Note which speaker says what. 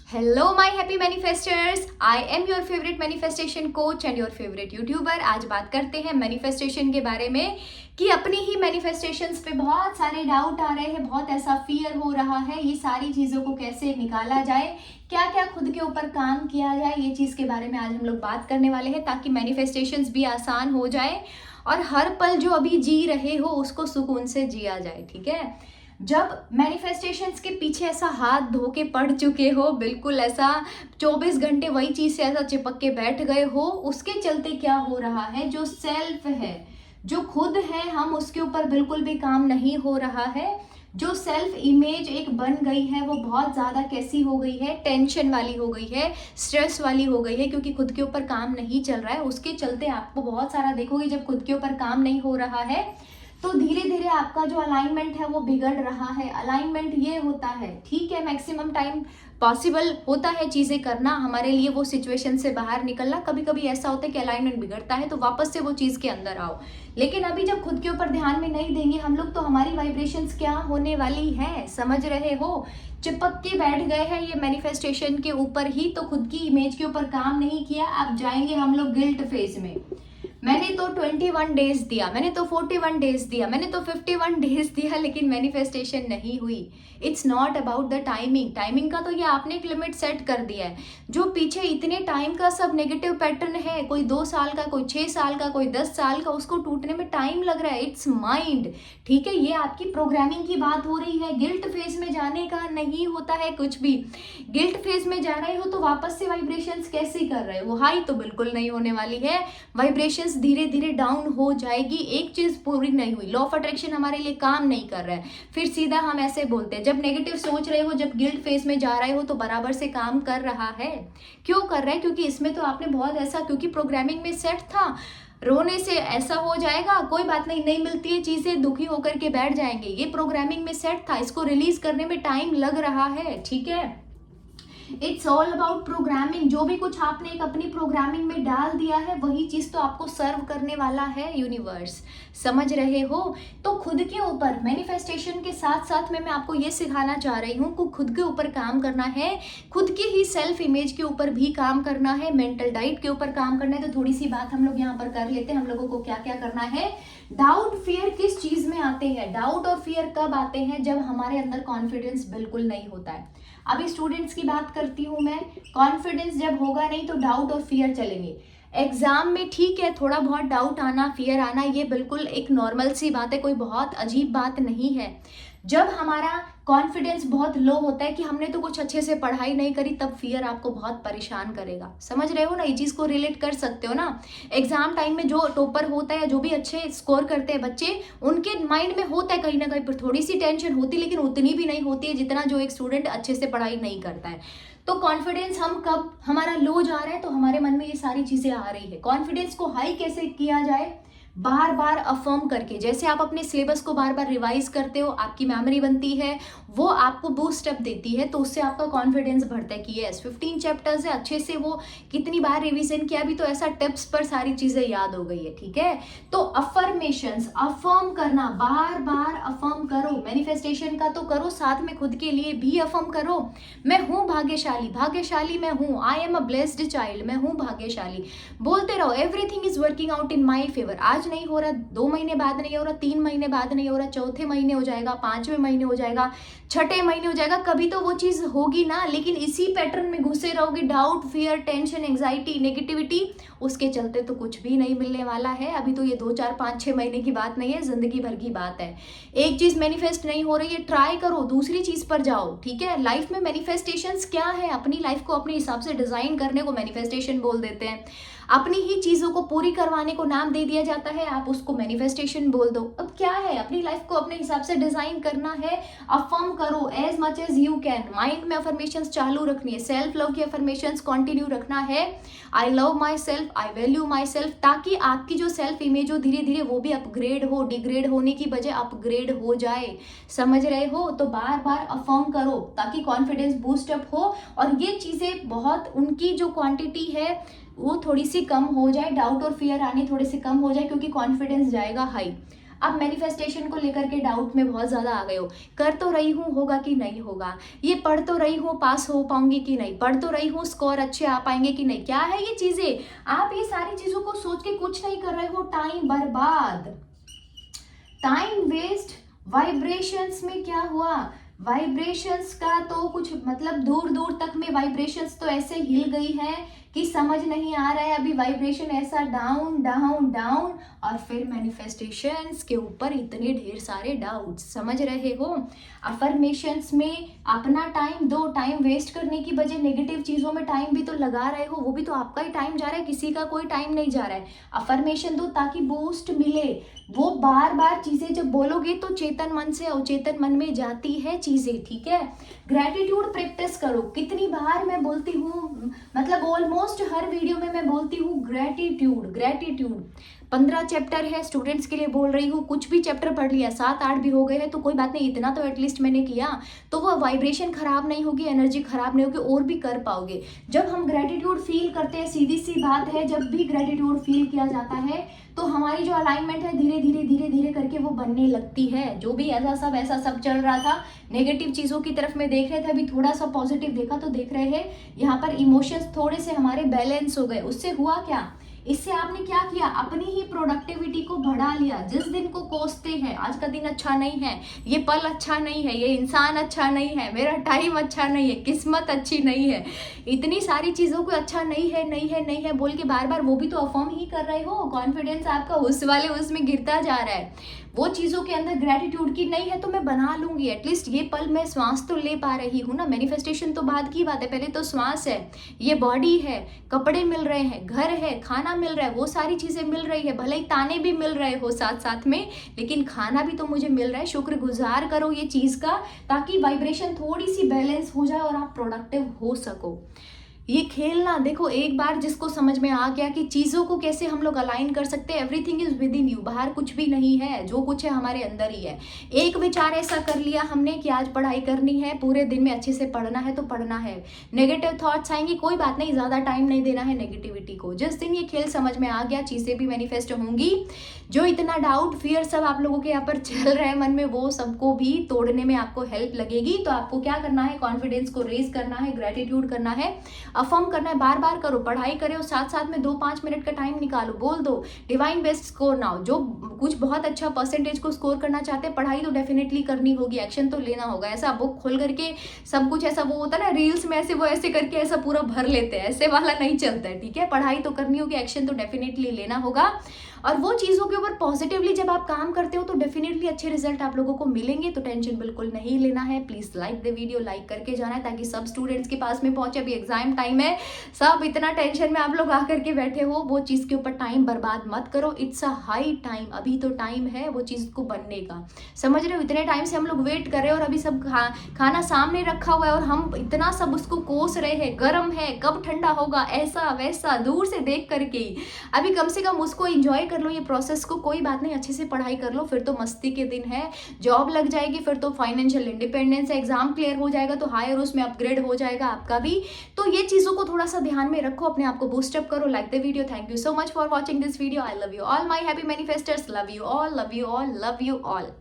Speaker 1: Hello my happy manifesters, I am your favourite manifestation coach and your favourite YouTuber. आज बात करते हैं manifestation के बारे में कि अपनी ही मैनिफेस्टेशंस पे बहुत सारे डाउट आ रहे हैं, बहुत ऐसा फियर हो रहा है। ये सारी चीज़ों को कैसे निकाला जाए, क्या क्या खुद के ऊपर काम किया जाए, ये चीज़ के बारे में आज हम लोग बात करने वाले हैं ताकि मैनिफेस्टेशंस भी आसान हो जाए और हर पल जो अभी जी रहे हो उसको सुकून से जिया जाए। ठीक है, जब मैनिफेस्टेशंस के पीछे ऐसा हाथ धो के पड़ चुके हो, बिल्कुल ऐसा 24 घंटे वही चीज़ से ऐसा चिपक के बैठ गए हो, उसके चलते क्या हो रहा है, जो सेल्फ है, जो खुद है, हम उसके ऊपर बिल्कुल भी काम नहीं हो रहा है। जो सेल्फ इमेज एक बन गई है वो बहुत ज़्यादा कैसी हो गई है, टेंशन वाली हो गई है, स्ट्रेस वाली हो गई है, क्योंकि खुद के ऊपर काम नहीं चल रहा है। उसके चलते आपको बहुत सारा देखोगे, जब खुद के ऊपर काम नहीं हो रहा है तो धीरे धीरे आपका जो अलाइनमेंट है वो बिगड़ रहा है। अलाइनमेंट ये होता है, ठीक है, मैक्सिमम टाइम पॉसिबल होता है चीज़ें करना हमारे लिए, वो सिचुएशन से बाहर निकलना। कभी कभी ऐसा होता है कि अलाइनमेंट बिगड़ता है तो वापस से वो चीज़ के अंदर आओ। लेकिन अभी जब खुद के ऊपर ध्यान में नहीं देंगे हम लोग तो हमारी वाइब्रेशंस क्या होने वाली है, समझ रहे हो। चिपक के बैठ गए हैं ये मैनिफेस्टेशन के ऊपर ही, तो खुद की इमेज के ऊपर काम नहीं किया। अब जाएंगे हम लोग गिल्ट फेज में। मैंने तो 21 डेज दिया, मैंने तो 41 डेज दिया, मैंने तो 51 डेज दिया, लेकिन मैनिफेस्टेशन नहीं हुई। It's not about the timing. Timing का तो ये आपने एक लिमिट सेट कर दिया है। जो पीछे इतने टाइम का सब नेगेटिव पैटर्न है, कोई 2 साल का, कोई 6 साल का, कोई 10 साल का, उसको टूटने में टाइम लग रहा है। इट्स माइंड, ठीक है, ये आपकी प्रोग्रामिंग की बात हो रही है। गिल्ट फेज में जाने का नहीं होता है कुछ भी। गिल्ट फेज में जा रहे हो तो वापस से वाइब्रेशंस कैसी कर रहे हो, हाई तो बिल्कुल नहीं होने वाली है। वाइब्रेशंस धीरे धीरे डाउन हो जाएगी। एक चीज पूरी नहीं हुई, लॉ ऑफ अट्रैक्शन हमारे लिए काम नहीं कर रहा है। फिर सीधा हम ऐसे बोलते हैं, जब नेगेटिव सोच रहे हो, जब गिल्ट फेज में जा रहे हो तो बराबर से काम कर रहा है। क्यों कर रहा है? क्योंकि इसमें तो आपने बहुत ऐसा, क्योंकि प्रोग्रामिंग में सेट था, रोने से ऐसा हो जाएगा, कोई बात नहीं, नहीं मिलती है चीजें, दुखी होकर के बैठ जाएंगे। ये प्रोग्रामिंग में सेट था, इसको रिलीज करने में टाइम लग रहा है। ठीक है, इट्स ऑल अबाउट प्रोग्रामिंग। जो भी कुछ आपने एक अपनी प्रोग्रामिंग में डाल दिया है वही चीज तो आपको सर्व करने वाला है यूनिवर्स, समझ रहे हो। तो खुद के ऊपर मैनिफेस्टेशन के साथ साथ में मैं आपको ये सिखाना चाह रही हूँ कि खुद के ऊपर काम करना है, खुद की ही सेल्फ इमेज के ऊपर भी काम करना है, मेंटल डाइट के ऊपर काम करना है। तो थोड़ी सी बात हम लोग यहाँ पर कर लेते हैं, हम लोगों को क्या क्या करना है। डाउट फियर किस चीज में आते हैं? डाउट और फियर कब आते हैं? जब हमारे अंदर कॉन्फिडेंस बिल्कुल नहीं होता है। अभी स्टूडेंट्स की बात करती हूँ मैं, कॉन्फिडेंस जब होगा नहीं तो डाउट और फियर चलेंगे। एग्जाम में ठीक है, थोड़ा बहुत डाउट आना, फियर आना, ये बिल्कुल एक नॉर्मल सी बात है, कोई बहुत अजीब बात नहीं है। जब हमारा कॉन्फिडेंस बहुत लो होता है कि हमने तो कुछ अच्छे से पढ़ाई नहीं करी, तब फियर आपको बहुत परेशान करेगा। समझ रहे हो ना, ये चीज़ को रिलेट कर सकते हो ना। एग्जाम टाइम में जो टॉपर होता है, जो भी अच्छे स्कोर करते हैं बच्चे, उनके माइंड में होता है कहीं ना कहीं पर थोड़ी सी टेंशन होती, लेकिन उतनी भी नहीं होती है जितना जो एक स्टूडेंट अच्छे से पढ़ाई नहीं करता है। तो कॉन्फिडेंस हम कब हमारा लो जा रहा है तो हमारे मन में ये सारी चीजें आ रही है। कॉन्फिडेंस को हाई कैसे किया जाए? बार बार अफर्म करके, जैसे आप अपने सिलेबस को बार बार रिवाइज करते हो, आपकी मेमोरी बनती है, वो आपको बूस्ट अप देती है, तो उससे आपका कॉन्फिडेंस बढ़ता है कि यस 15 चैप्टर्स है, अच्छे से वो कितनी बार रिवीजन किया भी तो ऐसा टिप्स पर सारी चीजें याद हो गई है। ठीक है, तो अफर्मेशंस, अफर्म करना, बार बार अफर्म करो। मैनिफेस्टेशन का तो करो, साथ में खुद के लिए भी अफर्म करो। मैं हूँ भाग्यशाली, भाग्यशाली मैं हूँ, I am a blessed child, मैं हूँ भाग्यशाली। बोलते रहो, everything is working out in my favour. आज नहीं हो रहा, 2 महीने बाद नहीं हो रहा, 3 महीने बाद नहीं हो रहा, चौथे महीने हो जाएगा, 5वें महीने हो जाएगा, 6ठे महीने हो जाएगा, कभी तो वो चीज होगी ना। लेकिन इसी पैटर्न में घुसे रहोगे, doubt, fear, tension, anxiety, negativity, उसके चलते तो कुछ भी नहीं मिलने वाला है। अभी तो ये 2, 4, 5, 6 महीने की बात नहीं है, जिंदगी भर की बात है। एक चीज मैनिफेस्ट नहीं हो रही है, ट्राई करो, दूसरी चीज पर जाओ। ठीक है, लाइफ में मैनिफेस्टेशंस क्या है? अपनी लाइफ को अपने हिसाब से डिजाइन करने को मैनिफेस्टेशन बोल देते हैं। अपनी ही चीजों को पूरी करवाने को नाम दे दिया जाता है, आप उसको मैनिफेस्टेशन बोल दो। अब क्या है, अपनी लाइफ को अपने हिसाब से डिजाइन करना है। अफर्म करो as much as you can, mind में अफर्मेशंस चालू रखनी है, सेल्फ लव की अफर्मेशंस कंटिन्यू रखना है। I love my self, I value my self, ताकि आपकी जो सेल्फ इमेज हो धीरे धीरे वो भी अपग्रेड हो, डिग्रेड होने की बजाय अपग्रेड हो जाए। समझ रहे हो, तो बार बार अफर्म करो ताकि कॉन्फिडेंस बूस्ट अप हो और ये चीजें बहुत, उनकी जो क्वांटिटी है वो थोड़ी सी कम हो जाए, डाउट और फियर आने थोड़े से कम हो जाए, क्योंकि कॉन्फिडेंस जाएगा हाई। आप मैनिफेस्टेशन को लेकर के डाउट में बहुत ज़्यादा आ गए हो, कर तो रही हूँ, होगा कि नहीं होगा, ये पढ़ तो रही हूँ, पास हो पाऊंगी कि नहीं, पढ़ तो रही हूँ, स्कोर अच्छे आ पाएंगे कि नहीं, क्या है ये चीज़ें, आप ये सारी चीज़ों को सोच के कुछ नहीं कर रहे हो, टाइम बर्बाद, टाइम वेस्ट। वाइब्रेशंस में क्या हुआ, वाइब्रेशंस का तो कुछ मतलब दूर दूर तक में वाइब्रेशंस तो ऐसे हिल गई है कि समझ नहीं आ रहा है, अभी वाइब्रेशन ऐसा डाउन डाउन डाउन, और फिर मैनिफेस्टेशंस के ऊपर इतने ढेर सारे डाउट्स, समझ रहे हो। अफर्मेशंस में अपना टाइम दो, टाइम वेस्ट करने की बजाय नेगेटिव चीज़ों में टाइम भी तो लगा रहे हो, वो भी तो आपका ही टाइम जा रहा है, किसी का कोई टाइम नहीं जा रहा है। अफर्मेशन दो ताकि बूस्ट मिले, वो बार बार चीज़ें जब बोलोगे तो चेतन मन से अवचेतन मन में जाती है चीज़ें, ठीक है। ग्रैटिट्यूड प्रैक्टिस करो, कितनी बार मैं बोलती हूँ, मतलब ऑलमोस्ट हर वीडियो में मैं बोलती हूँ ग्रैटिट्यूड ग्रैटिट्यूड। 15 चैप्टर है, स्टूडेंट्स के लिए बोल रही हूँ, कुछ भी चैप्टर पढ़ लिया, 7-8 भी हो गए हैं तो कोई बात नहीं, इतना तो एटलीस्ट मैंने किया, तो वो वाइब्रेशन खराब नहीं होगी, एनर्जी खराब नहीं होगी, और भी कर पाओगे। जब हम ग्रैटिट्यूड फील करते हैं, सीधी सी बात है, जब भी ग्रैटिट्यूड फील किया जाता है तो हमारी जो अलाइनमेंट है धीरे धीरे धीरे धीरे करके वो बनने लगती है। जो भी ऐसा सब चल रहा था, नेगेटिव चीज़ों की तरफ में देख रहे थे, अभी थोड़ा सा पॉजिटिव देखा तो देख रहे हैं यहाँ पर इमोशंस थोड़े से हमारे बैलेंस हो गए। उससे हुआ क्या, इससे आपने क्या किया, अपनी ही प्रोडक्टिविटी को बढ़ा लिया। जिस दिन को कोसते हैं, आज का दिन अच्छा नहीं है, ये पल अच्छा नहीं है, ये इंसान अच्छा नहीं है, मेरा टाइम अच्छा नहीं है, किस्मत अच्छी नहीं है, इतनी सारी चीज़ों को अच्छा नहीं है नहीं है नहीं है बोल के बार बार वो भी तो अफर्म ही कर रहे हो, कॉन्फिडेंस आपका उस वाले उसमें गिरता जा रहा है। वो चीज़ों के अंदर ग्रैटिट्यूड की नहीं है तो मैं बना लूंगी, एटलीस्ट ये पल मैं श्वास तो ले पा रही हूँ ना। मैनिफेस्टेशन तो बाद की बात है, पहले तो श्वास है, ये बॉडी है, कपड़े मिल रहे हैं, घर है, खाना मिल रहा है, वो सारी चीज़ें मिल रही है, भले ही ताने भी मिल रहे हो साथ साथ में, लेकिन खाना भी तो मुझे मिल रहा है। शुक्रगुजार करो ये चीज़ का, ताकि वाइब्रेशन थोड़ी सी बैलेंस हो जाए और आप प्रोडक्टिव हो सको। ये खेलना देखो, एक बार जिसको समझ में आ गया कि चीज़ों को कैसे हम लोग अलाइन कर सकते हैं, everything is with in you, बाहर कुछ भी नहीं है, जो कुछ है हमारे अंदर ही है। एक विचार ऐसा कर लिया हमने कि आज पढ़ाई करनी है, पूरे दिन में अच्छे से पढ़ना है तो पढ़ना है, नेगेटिव थॉट्स आएंगे कोई बात नहीं, ज़्यादा टाइम नहीं देना है नेगेटिविटी को। जिस दिन ये खेल समझ में आ गया, चीज़ें भी मैनिफेस्ट होंगी, जो इतना डाउट फियर सब आप लोगों के यहाँ पर चल रहा है मन में, वो सबको भी तोड़ने में आपको हेल्प लगेगी। तो आपको क्या करना है, कॉन्फिडेंस को रेज करना है, ग्रेटिट्यूड करना है, अफर्म करना है, बार बार करो, पढ़ाई करो, साथ साथ में 2-5 मिनट का टाइम निकालो, बोल दो डिवाइन बेस्ट स्कोर नाउ। जो कुछ बहुत अच्छा परसेंटेज को स्कोर करना चाहते हैं, पढ़ाई तो डेफिनेटली करनी होगी, एक्शन तो लेना होगा। ऐसा बुक खोल करके सब कुछ ऐसा वो होता है ना रील्स में, ऐसे वो ऐसे करके ऐसा पूरा भर लेते हैं, ऐसे वाला नहीं चलता है, ठीक है। पढ़ाई तो करनी होगी, एक्शन तो डेफिनेटली लेना होगा, और वो चीज़ों के ऊपर पॉजिटिवली जब आप काम करते हो तो डेफिनेटली अच्छे रिजल्ट आप लोगों को मिलेंगे। तो टेंशन बिल्कुल नहीं लेना है, please like the video, like करके जाना है ताकि सब स्टूडेंट्स के पास में पहुंचे। अभी एग्जाम टाइम है, सब इतना टेंशन में आप लोग आकर के बैठे हो, वो चीज़ के ऊपर टाइम बर्बाद मत करो, इट्स अ हाई टाइम, अभी तो टाइम है वो चीज़ को बनने का, समझ रहे हो। इतने टाइम से हम लोग वेट कर रहे हैं और अभी सब खाना सामने रखा हुआ है और हम इतना सब उसको कोस रहे हैं, गर्म है, कब ठंडा होगा, ऐसा वैसा दूर से देख करके ही। अभी कम से कम उसको इंजॉय कर लो, ये प्रोसेस को, कोई बात नहीं, अच्छे से पढ़ाई कर लो, फिर तो मस्ती के दिन है, जॉब लग जाएगी, फिर तो फाइनेंशियल इंडिपेंडेंस है, एग्जाम क्लियर हो जाएगा तो हायर उसमें अपग्रेड हो जाएगा आपका भी। तो ये चीज़ों को थोड़ा सा ध्यान में रखो, अपने आप को बूस्टअप करो। Like the video, thank you so much for watching this video, I love you all my happy manifesters, love you all, love you all, love you all.